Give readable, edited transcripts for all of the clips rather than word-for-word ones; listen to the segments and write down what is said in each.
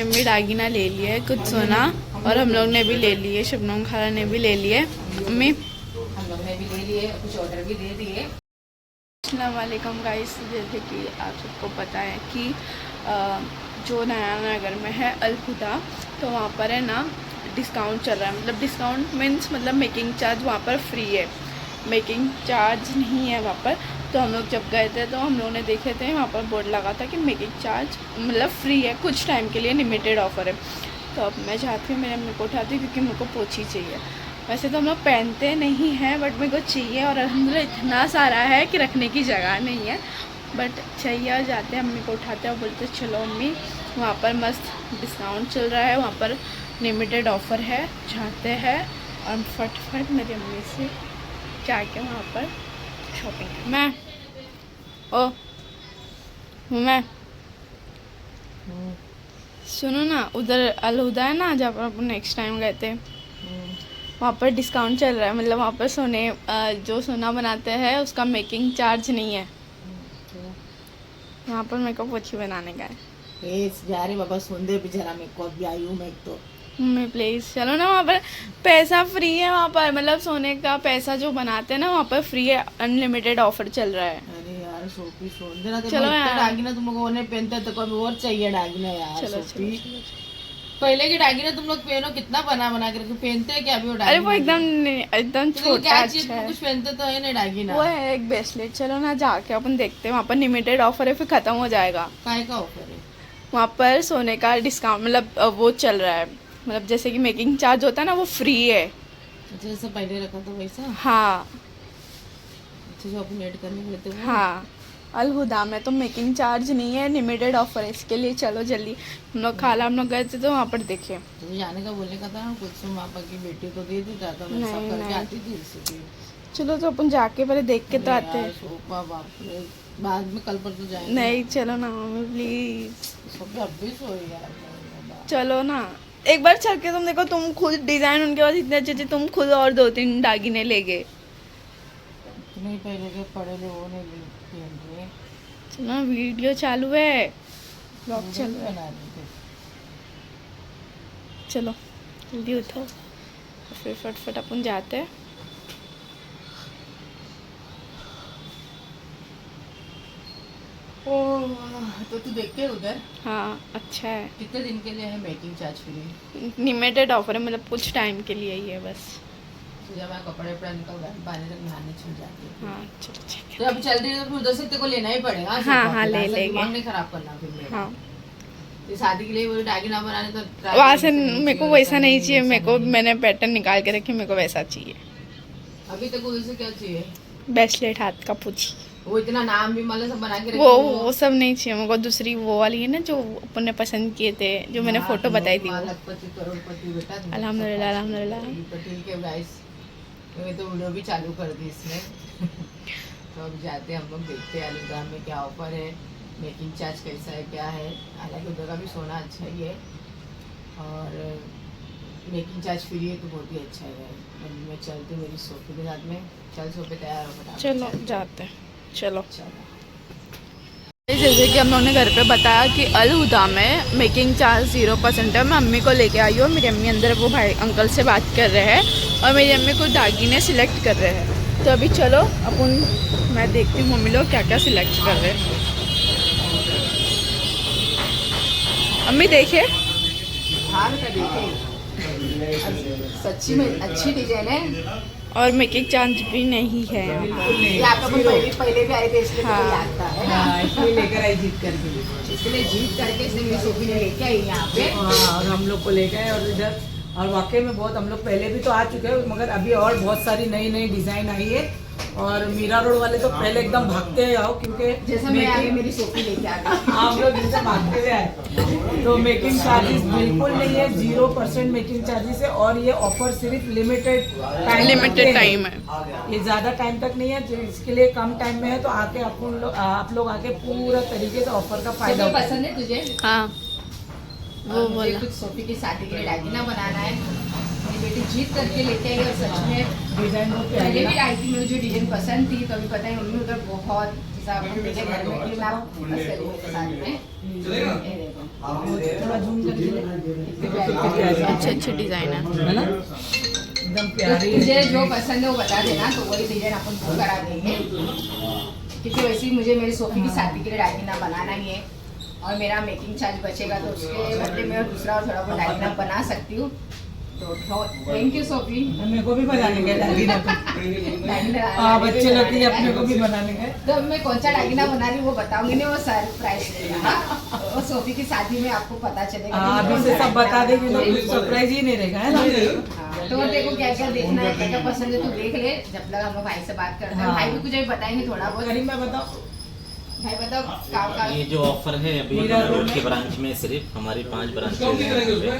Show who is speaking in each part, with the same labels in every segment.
Speaker 1: अम्मी डागिना ले लिए कुछ सोना, और हम लोग ने भी ले लिए, शबनम खाला ने भी ले लिए, अम्मी
Speaker 2: हम लोग ने भी ले लिए, कुछ ऑर्डर भी दे दिए।
Speaker 1: अस्सलाम वालेकुम गाइस। जैसे कि आप सबको पता है कि जो नया नगर में है अलहुदा, तो वहाँ पर है ना डिस्काउंट चल रहा है। मतलब डिस्काउंट मीन्स मतलब मेकिंग चार्ज वहाँ पर फ्री है, मेकिंग चार्ज नहीं है वहाँ पर। तो हम लोग जब गए थे तो हम लोगों ने देखे थे वहाँ पर बोर्ड लगा था कि मेकिंग चार्ज मतलब फ्री है, कुछ टाइम के लिए लिमिटेड ऑफ़र है। तो अब मैं चाहती हूँ मेरे अम्मी को उठाती हूँ क्योंकि मेरे को पोछी चाहिए। वैसे तो हम लोग पहनते नहीं हैं बट मेरे को चाहिए, और अल्हम्दुलिल्लाह इतना सारा है कि रखने की जगह नहीं है, बट चाहिए। और जाते हैं अम्मी को उठाते हैं और बोलते चलो अम्मी वहाँ पर मस्त डिस्काउंट चल रहा है, वहाँ पर लिमिटेड ऑफ़र है, जाते हैं और फटफट मेरी अम्मी से जाके वहाँ पर शॉपिंग। मैं सुनो ना, उधर अलहुदा है ना जहाँ पर अपन नेक्स्ट टाइम गए थे, वहाँ पर डिस्काउंट चल रहा है। मतलब वहाँ पर सोने जो सोना बनाते हैं उसका मेकिंग चार्ज नहीं है। वहाँ पर मेरे को पोछी बनाने का है।
Speaker 2: जा रहे बाबा सुन दे बेचारा, मेरे को अभी आई हूँ मैं तो।
Speaker 1: मम्मी प्लीज़ चलो ना, वहाँ पर पैसा फ्री है। वहाँ पर मतलब सोने का पैसा जो बनाते हैं ना वहाँ पर फ्री है, अनलिमिटेड ऑफर चल रहा है।
Speaker 2: अरे यार सोपी सुन देना,
Speaker 1: चलो यार
Speaker 2: डागिना तुम लोग नहीं पहनते तो कभी और चाहिए डागिना यार।
Speaker 1: चलो
Speaker 2: सोपी
Speaker 1: चलो, चलो, चलो।
Speaker 2: पहले की डागिना तुम लोग पहनो, कितना बना बना के पहनते हैं क्या अभी वो
Speaker 1: अरे
Speaker 2: डागिना?
Speaker 1: वो एकदम छोटा
Speaker 2: क्या चीज
Speaker 1: अच्छा है।
Speaker 2: कुछ पहनते तो है ना डागिना।
Speaker 1: वो है एक ब्रेसलेट। चलो ना जाके अपन देखते हैं, वहाँ पर लिमिटेड ऑफर है, फिर ख़त्म हो जाएगा।
Speaker 2: काय का ऑफर है?
Speaker 1: वहाँ पर सोने का डिस्काउंट मतलब वो चल रहा है, मतलब जैसे कि मेकिंग चार्ज होता है ना वो फ्री है।
Speaker 2: जैसा पहले रखा था वैसा?
Speaker 1: हाँ
Speaker 2: जो अपन ऐड करने गए थे वो?
Speaker 1: हाँ, अलहुदा में तो मेकिंग चार्ज नहीं है, लिमिटेड ऑफर है। इसके लिए चलो जल्दी। हम लोग खाला हम लोग गए थे तो वहाँ पर देखे।
Speaker 2: तो जाने का बोलने का था ना, कुछ पापा की बेटी को दे देता तो मैं सब
Speaker 1: नहीं,
Speaker 2: करके
Speaker 1: नहीं।
Speaker 2: आती थी इससे।
Speaker 1: चलो तो अपन जाके पहले देख के तो आते हैं।
Speaker 2: सोपा बाप रे, बाद में कल पर तो जाएंगे।
Speaker 1: नहीं चलो ना मम्मी प्लीज,
Speaker 2: सोपी अब भी सोई यार।
Speaker 1: चलो ना एक बार चल के तुम देखो। तुम खुद डिजाइन उनके पास इतने अच्छे अच्छे, तुम खुद और 2-3 दागिने ले गए।
Speaker 2: नहीं पहले के पढ़े ले वो नहीं पहन रहे।
Speaker 1: चलो वीडियो चालू है, ब्लॉग चल रहा है।
Speaker 2: बना रहे
Speaker 1: चलो जल्दी उठो, फिर फटफट अपन जाते हैं।
Speaker 2: तो तू देख के उधर।
Speaker 1: हाँ अच्छा है,
Speaker 2: कितने दिन के लिए है making charge free?
Speaker 1: Limited offer है, मतलब कुछ टाइम के लिए ही है बस।
Speaker 2: तो जब मैं कपड़े वपड़े निकल पानी तक नहाने चल जाती है।
Speaker 1: हाँ चलो ठीक है।
Speaker 2: तो अभी चल रही है तो फिर उधर से तेरे को लेना ही पड़ेगा।
Speaker 1: हाँ, हाँ, ले लेंगे।
Speaker 2: दिमाग नहीं खराब करना फिर मेरा।
Speaker 1: हाँ
Speaker 2: ये शादी के लिए वो डागिना बनाने तो
Speaker 1: वहाँ से मेरे को वैसा नहीं चाहिए, मेरे को मैंने पैटर्न निकाल के रखे, मेरे को वैसा चाहिए।
Speaker 2: अभी तक उधर से क्या चाहिए?
Speaker 1: ब्रेसलेट हाथ का पूछी,
Speaker 2: वो इतना नाम भी मतलब सब बना के रखे
Speaker 1: वो सब नहीं चाहिए मेरे को। दूसरी वो वाली है ना जो अपन ने पसंद किए थे, जो मैंने फोटो बताई थी वो।
Speaker 2: लखपति करोड़पति बेटा तुम।
Speaker 1: अल्हम्दुलिल्लाह अल्हम्दुलिल्लाह।
Speaker 2: तो ठीक है गाइस, मैंने तो वीडियो भी चालू कर दी इसमें। तो अब जाते हैं हम लोग, देखते हैं अलहुदा में क्या ऑफर है, मेकिंग चार्ज कैसा है क्या है। हालांकि उधर का भी सोना अच्छा ही है और मेकिंग चार्ज फ्री है तो बहुत ही अच्छा है। मैं चलती हूँ मेरी सोफी के साथ में। चल सोफे तैयार हो फटाफट।
Speaker 1: चलो जाते हैं, चलो।
Speaker 2: चलो।
Speaker 1: जैसे कि हम लोगों ने घर पे बताया कि अलहुदा में मेकिंग चार्ज 0% है। मैं अम्मी को लेके आई हूँ, मेरी अम्मी अंदर वो भाई अंकल से बात कर रहे हैं और मेरी अम्मी को दागिने सिलेक्ट कर रहे हैं। तो अभी चलो अपन, मैं देखती हूँ मम्मी लोग क्या क्या सिलेक्ट कर रहे हैं। अम्मी देखिए,
Speaker 2: हाँ बेटा देखे, सच्ची में अच्छी डिजाइन है
Speaker 1: और मेकिंग चार्ज भी नहीं है।
Speaker 2: यहाँ पे पहले भी आए थे इसलिए
Speaker 1: हाँ।
Speaker 2: तो याद था, है ना? इसलिए लेकर आई जीत करके, इसलिए जीत करके इसलिए मेरी सोफी ने लेके आई यहाँ पे।
Speaker 3: और हम लोग को लेके आए और इधर, और वाकई में बहुत, हम लोग पहले भी तो आ चुके हैं मगर अभी और बहुत सारी नई नई डिजाइन आई है। और मीरा रोड वाले तो पहले एकदम भागते हुए आओ क्योंकि
Speaker 2: जैसा मैं आ गई मेरी सोफी लेके आ गई।
Speaker 3: आप लोग इनसे भागते हुए आए। तो मेकिंग चार्जेस बिल्कुल नहीं है, 0% मेकिंग चार्जेस है और ये ऑफर सिर्फ लिमिटेड
Speaker 1: टाइम है।
Speaker 3: ये ज़्यादा टाइम तक नहीं है, जो इसके लिए कम टाइम में है। तो आके आप लोग आके पूरा तरीके से ऑफर का फायदा
Speaker 2: सोफी पसंद है तुझे?
Speaker 1: हाँ वो
Speaker 2: मुझे
Speaker 1: बोला।
Speaker 2: कुछ सोफी की शादी के लिए डागिना बनाना है, मेरी बेटी जीत करके लेके आई और सच में
Speaker 3: डिजाइन बहुत
Speaker 2: पहले
Speaker 3: प्यारी
Speaker 2: भी आई थी, मुझे जो डिजाइन पसंद थी। तो अभी पता है मम्मी उधर बहुत हिसाब मेरे घर में कि मैं बस करी मेरे साथ में। ये देखो
Speaker 3: थोड़ा जूम करके
Speaker 1: अच्छे अच्छे डिज़ाइन है
Speaker 3: है ना, एकदम प्यारी।
Speaker 2: मुझे जो पसंद है वो बता देना, तो वही डिजाइन अपन बुक करा देंगे। क्योंकि वैसे ही मुझे मेरी सोफी की शादी के लिए डायरीना बनाना ही है, और मेरा मेकिंग चार्ज बचेगा तो उसके बदले में और दूसरा और थोड़ा बहुत डायरीना बना सकती हूँ। तो थैंक यू सोफी।
Speaker 3: मेरे को भी बनाने का डायरीना, हाँ बच्चे लोग के लिए अपने को भी बनाने का।
Speaker 2: तो मैं कौन सा डायरीना बना रही हूँ वो बताऊंगी नहीं, वो सरप्राइज रहेगा। वो सोफी की शादी में आपको पता चलेगा।
Speaker 3: अभी से सब बता देंगे तो कुछ सरप्राइज ही नहीं रहेगा, है ना।
Speaker 2: हाँ, तो देखो क्या क्या देखना है, क्या क्या पसंद है तो देख ले। जब तक हम भाई से बात करते हैं, भाई भी कुछ अभी बताएंगे थोड़ा बहुत।
Speaker 3: करीम मैं बताओ,
Speaker 2: भाई बताओ का
Speaker 4: ये जो ऑफर है अभी मेयर रोड के ब्रांच में, सिर्फ हमारी 5 ब्रांच है,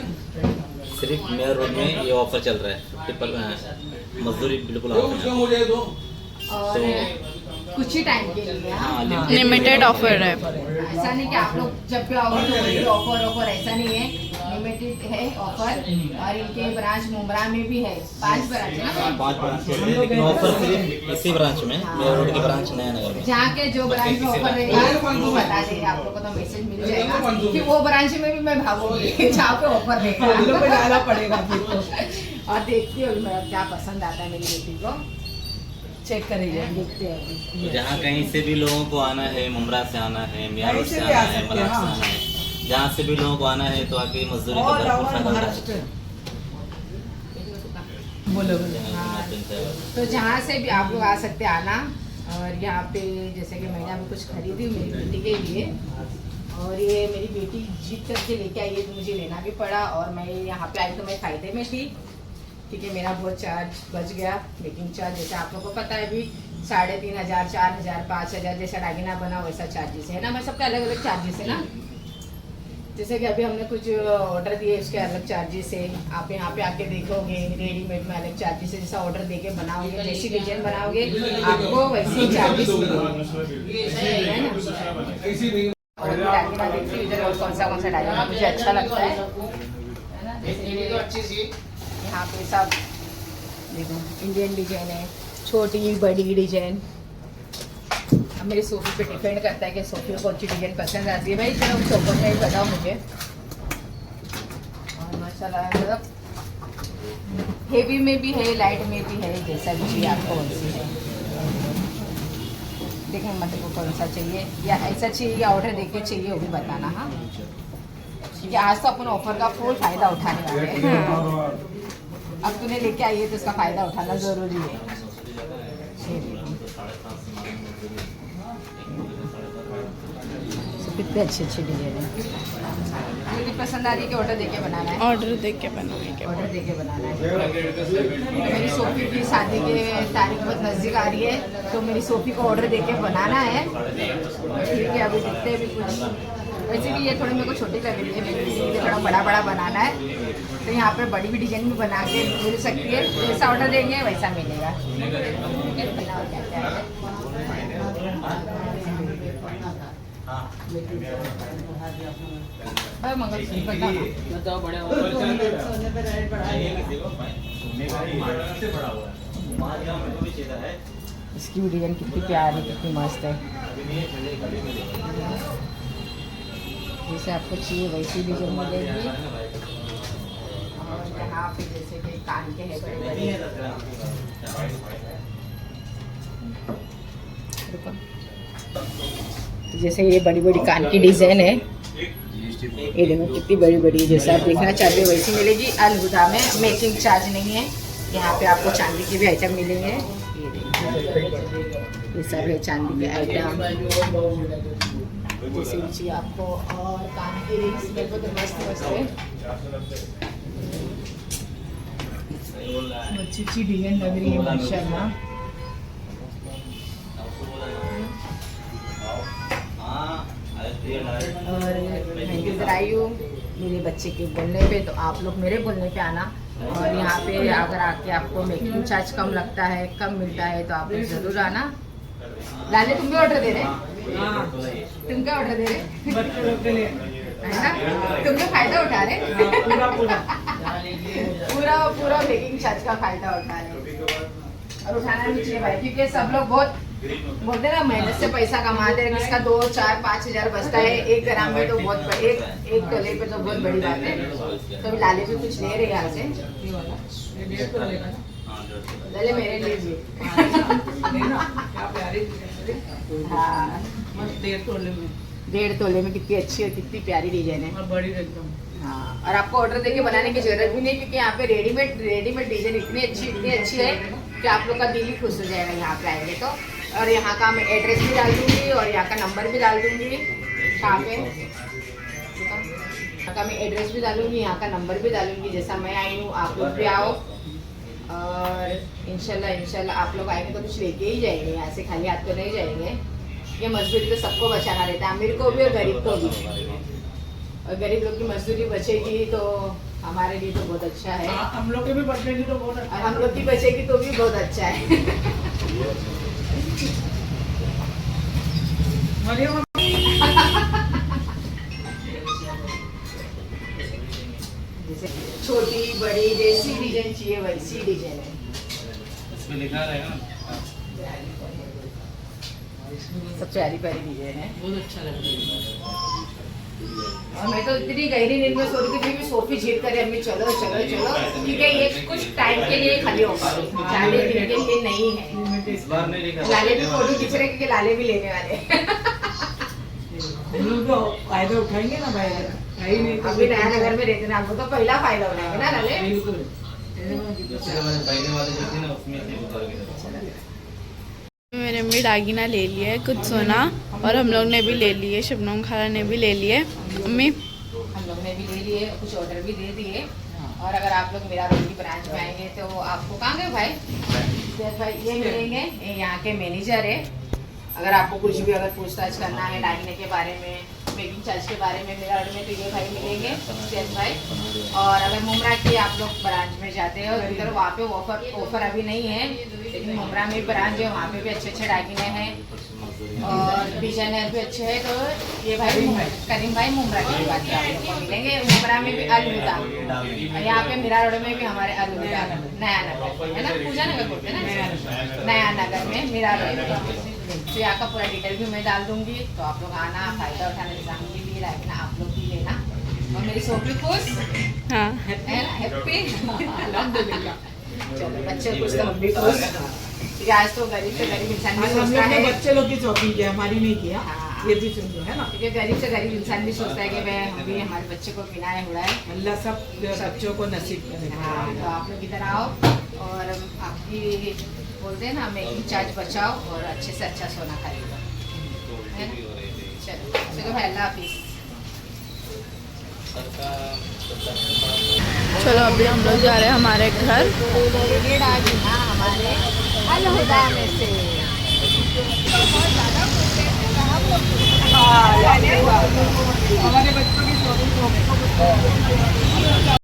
Speaker 4: सिर्फ मेयर रोड में ये ऑफर चल रहा है। ट्रिपल मजदूरी बिल्कुल ऑफ है,
Speaker 2: और कुछ ही टाइम के लिए। हाँ,
Speaker 4: हाँ
Speaker 1: लिमिटेड ऑफर है।
Speaker 2: ऐसा नहीं कि आप लोग जब भी आओगे तो वही ऑफर ऐसा नहीं है, लिमिटेड है ऑफर। और इनके ब्रांच मुंब्रा में भी है, 5 ब्रांच है ना।
Speaker 4: 5 ब्रांच है, लेकिन ऑफर सिर्फ इसी ब्रांच में, मेयर रोड की ब्रांच नया नगर में।
Speaker 2: जहाँ के जो ब्रांच में ऑफर रहेगा वो बता देंगे आप लोग को, तो मैसेज मिल जाएगा कि वो ब्रांच में भी मैं भागूंगी जहाँ पे ऑफर
Speaker 3: हम लोग को
Speaker 2: रहेगा।
Speaker 3: डालना पड़ेगा फिर तो।
Speaker 2: और देखती हूँ मेरा क्या पसंद आता है मेरी बेटी को,
Speaker 3: चेक करेंगे।
Speaker 2: देखते हैं अभी।
Speaker 4: जहाँ कहीं से भी लोगों को आना है, मुमरा से आना है, मियाँ रोड
Speaker 3: कहीं से
Speaker 4: से
Speaker 3: भी आ
Speaker 4: आना है,
Speaker 3: सकते हैं,
Speaker 4: मलाड से
Speaker 3: हाँ।
Speaker 4: आना है, जहाँ से भी लोगों को आना है तो आके मजदूरी का
Speaker 3: और
Speaker 4: भरपूर
Speaker 3: और
Speaker 4: फायदा उठा
Speaker 3: महाराष्ट्र,
Speaker 4: सकते हैं।
Speaker 3: बोलो बोलो।
Speaker 2: तो जहाँ से भी आप लोग आ सकते हैं आना। और यहाँ पे जैसे कि मैंने अभी कुछ खरीदी मेरी बेटी के लिए, और ये मेरी बेटी जीत करके लेके आई है तो मुझे लेना भी पड़ा। और मैं यहाँ पे आई तो मैं फ़ायदे में थी, क्योंकि मेरा बहुत चार्ज बच गया, मेकिंग चार्ज। जैसे आप लोगों को पता है अभी 3500, 4000, 5000 जैसा डागिना बना वैसा चार्जेस है ना। मैं सबके अलग अलग चार्जेस है ना। जैसे कि अभी हमने कुछ ऑर्डर दिए उसके अलग चार्जेस है। आप यहाँ पे आके देखोगे रेडीमेड में अलग चार्जेस है। जैसा ऑर्डर देके बनाओगे, जैसी डिजाइन बनाओगे आपको वैसे चार्जेस है ना। और अभी डागिना देखती हूँ इधर और कौन सा डागिना मुझे अच्छा लगता है ना। जैसे यहाँ पे सब देखो इंडियन डिजाइन है, छोटी बड़ी डिजाइन। अब मेरी सोफी पे डिपेंड करता है कि सोफी को कौन सी डिजाइन पसंद आती है। भाई चलो सोफा में ही बताओ मुझे। और माशाल्लाह मतलब हेवी में भी है, लाइट में भी है, जैसा भी चाहिए आपको वैसी है। देखें मतलब को कौन सा चाहिए, या ऐसा चाहिए या ऑर्डर देके चाहिए वो भी बताना। हाँ, क्योंकि आज तो अपन ऑफर का फुल फायदा उठाने वाले हैं। अब तूने लेके आई है तो उसका फायदा उठाना जरूरी है। कितने अच्छे अच्छे डिजाइन है। मुझे पसंद आ रही है कि ऑर्डर देके बनाना है।
Speaker 1: ऑर्डर देख के बनाएंगे।
Speaker 2: ऑर्डर देके बनाना है। मेरी सोफी की शादी के तारीख बहुत नज़दीक आ रही है, तो मेरी सोफी को ऑर्डर देके बनाना है। ठीक है, अभी देखते हैं भी कुछ। वैसे भी ये थोड़ी मेरे को छोटी लग रही है, मेरे लिए थोड़ा बड़ा बड़ा बनाना है। तो यहाँ पे बड़ी भी डिजाइन भी बना के मिल सकती है, जैसा ऑर्डर देंगे वैसा मिलेगा।
Speaker 3: बताओ बड़े
Speaker 2: इसकी भी डिजाइन कितनी प्यारी, कितनी मस्त है। जैसे आपको चाहिए वैसी डिजाइन मिलेगी। और यहाँ पे जैसे कि कान के है बड़े बड़े, तो जैसे ये बड़ी बड़ी कान की डिजाइन है, ये देखो कितनी बड़ी बड़ी। जैसे आप देखना चाहते हो वैसी मिलेगी। अलहुदा में मेकिंग चार्ज नहीं है। यहाँ पे आपको चांदी के भी आइटम मिलेंगे। ये सब है चांदी के आइटम, जैसे भी चाहिए आपको। और कान की रिंग्स मेरे को तो मस्त मस्त है, अच्छी अच्छी डिजाइन लग रही है माशाल्लाह। और मैं इधर आई हूँ मेरे बच्चे के बोलने पे, तो आप लोग मेरे बोलने पे आना। और यहाँ पे अगर आके आपको मेकिंग चार्ज कम लगता है, कम मिलता है, तो आप लोग ज़रूर आना। लाले तुम भी ऑर्डर दे रहे? तुम क्या ऑर्डर दे रहे?
Speaker 3: बच्चों के लिए
Speaker 2: है ना, तुम लोग फायदा उठा रहे।
Speaker 3: पूरा पूरा
Speaker 2: पूरा पूरा मेकिंग चार्ज का फायदा उठा रहे, और उठाना भी चाहिए भाई, क्योंकि सब लोग बहुत बोलते ना मेहनत से पैसा कमाते हैं, किसका 2, 4, 5 हजार बचता है 1 ग्राम में, तो बहुत एक तोले पे तो बहुत बड़ी बात है। तो अभी लाले भी कुछ ले रहे यहाँ से,
Speaker 3: ये वाला ये 1.5 तोले का ना,
Speaker 2: लाले मेरे लिए भी।
Speaker 3: लेना क्या प्यारी डिजाइन।
Speaker 2: हाँ,
Speaker 3: मस्त 1.5 तोले में
Speaker 2: 1.5 तोले में कितनी अच्छी और कितनी प्यारी डिजाइन है।
Speaker 3: और बड़ी एकदम।
Speaker 2: हाँ, और आपको ऑर्डर देके बनाने की जरूरत भी नहीं, क्योंकि यहाँ पे रेडीमेड डिजाइन इतनी अच्छी है कि आप लोग का दिल ही खुश हो जाएगा यहाँ पे आएंगे तो। और यहाँ का मैं एड्रेस भी डाल दूंगी और यहाँ का नंबर भी डाल दूंगी। कहाँ पे यहाँ का मैं एड्रेस भी डालूंगी, यहाँ का नंबर भी डालूंगी। जैसा मैं आई हूँ आप लोग भी आओ, और इंशाल्लाह आप लोग आएंगे तो कुछ लेके ही जाएंगे यहाँ से, खाली हाथ तो नहीं जाएंगे। ये मजदूरी तो सबको बचाना रहता है, अमीर को भी और गरीब को भी। और गरीब लोग की मजदूरी बचेगी तो हमारे लिए तो बहुत अच्छा है,
Speaker 3: हम लोग के भी बचेगी तो बहुत अच्छा
Speaker 2: और हम लोग की बचेगी तो भी बहुत अच्छा है।
Speaker 3: मरियम
Speaker 2: जैसे छोटी बड़ी जैसी डिजाइन चाहिए वैसी डिजाइन है।
Speaker 4: इसमें लिखा रहेगा ना।
Speaker 2: सब प्यारी डिजाइन है।
Speaker 3: बहुत अच्छा लगता है।
Speaker 2: और मैं तो इतनी गहरी नींद में सो रही थी कि सोफी झील करे अम्मी चलो ठीक है, ये कुछ टाइम के लिए खाली होगा, ज़्यादा दिन के लिए नहीं है।
Speaker 4: इस बार नहीं लिखा।
Speaker 2: लाले भी फोटो खींच रहे क्योंकि लाले भी लेने वाले।
Speaker 3: हम लोग तो फायदा उठाएंगे ना भाई, है ही नहीं तो
Speaker 2: अभी नया नगर में रहते ना, हमको तो पहला फायदा उठाएंगे ना लाले।
Speaker 3: बिल्कुल।
Speaker 4: पहले वाले जो थी ना उसमें से उतार के
Speaker 1: मेरे मम्मी दागिना ले लिए है कुछ सोना, और हम लोग ने भी ले लिए, शबनम खाला ने भी ले लिए। मम्मी
Speaker 2: हम लोग ने भी ले लिए, कुछ ऑर्डर भी दे दिए। और अगर आप लोग मेरा रोड की ब्रांच में आएंगे तो आपको कहाँ गए भाई ये मिलेंगे, ये यहाँ के मैनेजर है। अगर आपको कुछ भी अगर पूछताछ करना है दागिने के बारे में, मेकिंग चार्ज के बारे में मेरा में, तो ये भाई मिलेंगे जैस भाई। और अगर मुमरा की आप लोग ब्रांच में जाते हो उधर वहाँ पे ऑफर अभी नहीं है, लेकिन मुमरा में ब्रांच है, वहाँ पे भी अच्छे दागिने हैं और डिजाइनर भी अच्छे हैं। तो ये भाई करीम भाई मुमरा की बात आप लोग को मिलेंगे। मुमरा में भी अलविदा, यहाँ पे मीरा रोड में भी हमारे अलविदा नया नगर है ना, पूजा नगर बोलते हैं ना, नया नगर में मीरा रोड में। तो यहाँ का पूरा डिटेल भी मैं डाल दूंगी, तो आप लोग आना, फायदा उठाना, निजामी भी लाइक ना आप लोग भी लेना। और मेरी सोपी खुश
Speaker 1: हाँ
Speaker 2: हैप्पी अल्हम्दुलिल्लाह। चलो बच्चे खुश तो हम भी खुश, क्योंकि आज तो गरीब से गरीब इंसान भी
Speaker 3: आज हम
Speaker 2: सोचता
Speaker 3: लोग ने
Speaker 2: है,
Speaker 3: बच्चे लोग की शॉपिंग की, हमारी नहीं किया।
Speaker 2: हाँ।
Speaker 3: ये भी सुन लो है ना,
Speaker 2: क्योंकि गरीब से गरीब इंसान भी सोचता है कि भाई हम भी हमारे बच्चे को पिलाए उड़ाए।
Speaker 3: अल्लाह सब बच्चों को नसीब करे।
Speaker 2: हाँ, तो आप लोग इधर आओ और आपकी बोलते हैं ना मेकिंग चार्ज बचाओ और अच्छे से अच्छा सोना खरीदो, है ना। चलो भाई अल्लाह हाफिज़।
Speaker 1: चलो अभी हम लोग जा रहे हैं हमारे घर।
Speaker 2: हमारे अलहुदा में से